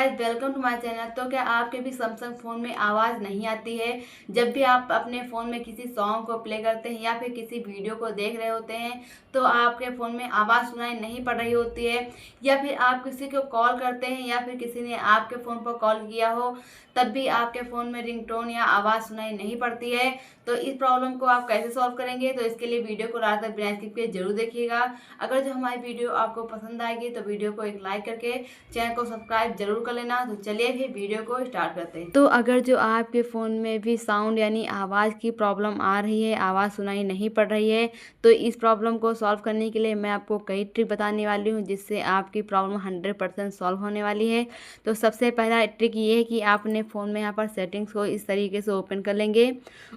Guys, welcome to my channel. तो क्या आपके भी सैमसंग फ़ोन में आवाज़ नहीं आती है? जब भी आप अपने फ़ोन में किसी सॉन्ग को प्ले करते हैं या फिर किसी वीडियो को देख रहे होते हैं तो आपके फ़ोन में आवाज़ सुनाई नहीं पड़ रही होती है, या फिर आप किसी को कॉल करते हैं या फिर किसी ने आपके फ़ोन पर कॉल किया हो तब भी आपके फ़ोन में रिंगटोन या आवाज़ सुनाई नहीं पड़ती है। तो इस प्रॉब्लम को आप कैसे सॉल्व करेंगे, तो इसके लिए वीडियो को लास्ट तक बिना स्किप किए जरूर देखिएगा। अगर जो हमारी वीडियो आपको पसंद आएगी तो वीडियो को एक लाइक करके चैनल को सब्सक्राइब जरूर कर लेना। तो चलिए फिर वीडियो को स्टार्ट करते हैं। तो अगर जो आपके फ़ोन में भी साउंड यानी आवाज़ की प्रॉब्लम आ रही है, आवाज़ सुनाई नहीं पड़ रही है, तो इस प्रॉब्लम को सॉल्व करने के लिए मैं आपको कई ट्रिक बताने वाली हूँ जिससे आपकी प्रॉब्लम 100% सॉल्व होने वाली है। तो सबसे पहला ट्रिक ये है कि आप अपने फ़ोन में यहाँ पर सेटिंग्स को इस तरीके से ओपन कर लेंगे।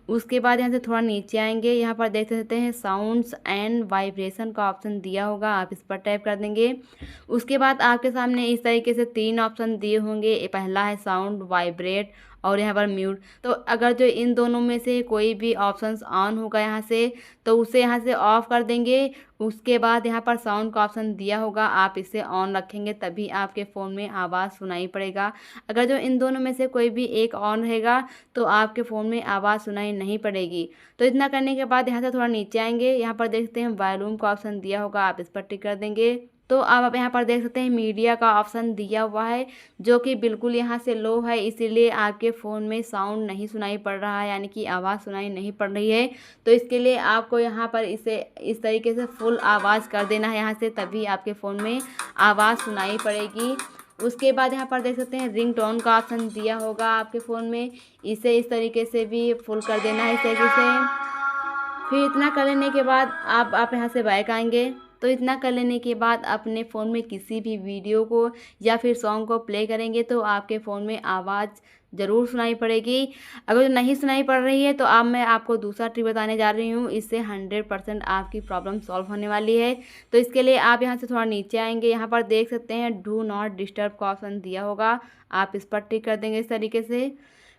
उसके बाद यहाँ से थोड़ा नीचे आएंगे, यहाँ पर देख सकते हैं साउंड्स एंड वाइब्रेशन का ऑप्शन दिया होगा, आप इस पर टैप कर देंगे। उसके बाद आपके सामने इस तरीके से 3 ऑप्शन दिए होंगे। पहला है साउंड, वाइब्रेट और यहाँ पर म्यूट। तो अगर जो इन दोनों में से कोई भी ऑप्शंस ऑन होगा यहाँ से, तो उसे यहाँ से ऑफ कर देंगे। उसके बाद यहाँ पर साउंड का ऑप्शन दिया होगा, आप इसे ऑन रखेंगे तभी आपके फ़ोन में आवाज़ सुनाई पड़ेगा। अगर जो इन दोनों में से कोई भी एक ऑन रहेगा तो आपके फ़ोन में आवाज़ सुनाई नहीं पड़ेगी। तो इतना करने के बाद यहाँ से थोड़ा नीचे आएंगे, यहाँ पर देखते हैं वॉल्यूम का ऑप्शन दिया होगा, आप इस पर टिक कर देंगे। तो अब आप यहाँ पर देख सकते हैं मीडिया का ऑप्शन दिया हुआ है जो कि बिल्कुल यहाँ से लो है, इसीलिए आपके फ़ोन में साउंड नहीं सुनाई पड़ रहा है, यानी कि आवाज़ सुनाई नहीं पड़ रही है। तो इसके लिए आपको यहाँ पर इसे इस तरीके से फुल आवाज़ कर देना है यहाँ से, तभी आपके फ़ोन में आवाज़ सुनाई पड़ेगी। उसके बाद यहाँ पर देख सकते हैं रिंग टोन का ऑप्शन दिया होगा आपके फ़ोन में, इसे इस तरीके से भी फुल कर देना है इस तरीके से। फिर इतना कर लेने के बाद आप यहाँ से बैक आएंगे। तो इतना कर लेने के बाद अपने फ़ोन में किसी भी वीडियो को या फिर सॉन्ग को प्ले करेंगे तो आपके फ़ोन में आवाज़ ज़रूर सुनाई पड़ेगी। अगर जो नहीं सुनाई पड़ रही है तो अब मैं आपको दूसरा ट्रिक बताने जा रही हूँ, इससे 100% आपकी प्रॉब्लम सॉल्व होने वाली है। तो इसके लिए आप यहाँ से थोड़ा नीचे आएंगे, यहाँ पर देख सकते हैं डू नॉट डिस्टर्ब का ऑप्शन दिया होगा, आप इस पर टिक कर देंगे इस तरीके से।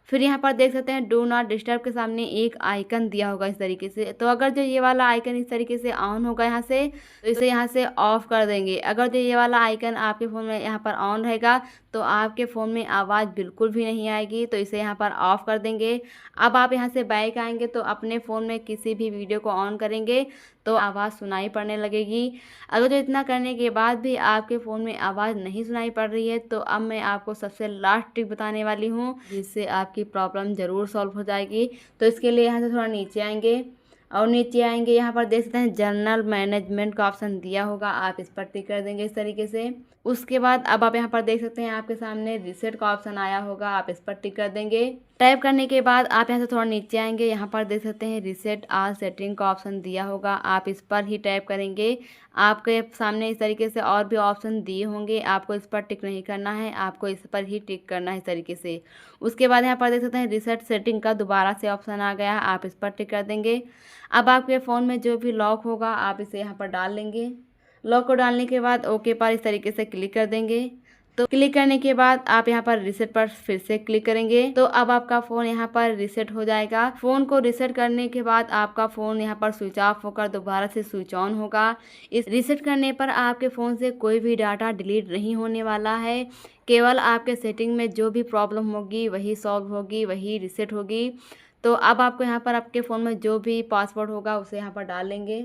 फिर यहाँ पर देख सकते हैं डू नॉट डिस्टर्ब के सामने एक आइकन दिया होगा इस तरीके से। तो अगर जो ये वाला आइकन इस तरीके से ऑन होगा यहाँ से, तो इसे यहाँ से ऑफ कर देंगे। अगर जो ये वाला आइकन आपके फ़ोन में यहाँ पर ऑन रहेगा तो आपके फ़ोन में आवाज़ बिल्कुल भी नहीं आएगी, तो इसे यहाँ पर ऑफ कर देंगे। अब आप यहाँ से बैक आएंगे तो अपने फ़ोन में किसी भी वीडियो को ऑन करेंगे तो आवाज़ सुनाई पड़ने लगेगी। अगर जो इतना करने के बाद भी आपके फ़ोन में आवाज़ नहीं सुनाई पड़ रही है तो अब मैं आपको सबसे लास्ट ट्रिक बताने वाली हूँ जिससे आपकी प्रॉब्लम ज़रूर सॉल्व हो जाएगी। तो इसके लिए यहाँ से थोड़ा नीचे आएंगे और नीचे आएंगे, यहाँ पर देख सकते हैं जर्नल मैनेजमेंट का ऑप्शन दिया होगा, आप इस पर टिक कर देंगे इस तरीके से। उसके बाद अब आप यहाँ पर देख सकते हैं आपके सामने रीसेट का ऑप्शन आया होगा, आप इस पर टिक कर देंगे। टाइप करने के बाद आप यहाँ से थोड़ा नीचे आएंगे, यहाँ पर देख सकते हैं रीसेट ऑल सेटिंग का ऑप्शन दिया होगा, आप इस पर ही टाइप करेंगे। आपके सामने इस तरीके से और भी ऑप्शन दिए होंगे, आपको इस पर टिक नहीं करना है, आपको इस पर ही टिक करना है इस तरीके से। उसके बाद यहाँ पर देख सकते हैं रीसेट सेटिंग का दोबारा से ऑप्शन आ गया, आप इस पर टिक कर देंगे। अब आपके फ़ोन में जो भी लॉक होगा आप इसे यहाँ पर डाल लेंगे। लॉक को डालने के बाद ओके पर इस तरीके से क्लिक कर देंगे। तो क्लिक करने के बाद आप यहाँ पर रीसेट पर फिर से क्लिक करेंगे तो अब आपका फ़ोन यहाँ पर रीसेट हो जाएगा। फ़ोन को रीसेट करने के बाद आपका फ़ोन यहाँ पर स्विच ऑफ होकर दोबारा से स्विच ऑन होगा। इस रीसेट करने पर आपके फ़ोन से कोई भी डाटा डिलीट नहीं होने वाला है, केवल आपके सेटिंग में जो भी प्रॉब्लम होगी वही सॉल्व होगी, वही रीसेट होगी। तो अब आपको यहाँ पर आपके फ़ोन में जो भी पासवर्ड होगा उसे यहाँ पर डाल लेंगे।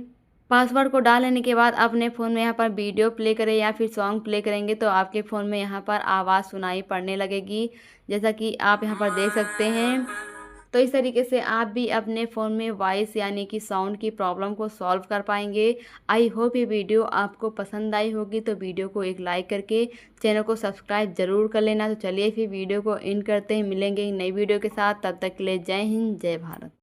पासवर्ड को डाल लेने के बाद अपने फ़ोन में यहाँ पर वीडियो प्ले करें या फिर सॉन्ग प्ले करेंगे तो आपके फ़ोन में यहाँ पर आवाज़ सुनाई पड़ने लगेगी, जैसा कि आप यहाँ पर देख सकते हैं। तो इस तरीके से आप भी अपने फ़ोन में वॉइस यानी कि साउंड की प्रॉब्लम को सॉल्व कर पाएंगे। आई होप ये वीडियो आपको पसंद आई होगी, तो वीडियो को एक लाइक करके चैनल को सब्सक्राइब ज़रूर कर लेना। तो चलिए फिर वीडियो को एंड करते हैं, मिलेंगे एक नई वीडियो के साथ, तब तक के लिए जय हिंद जय भारत।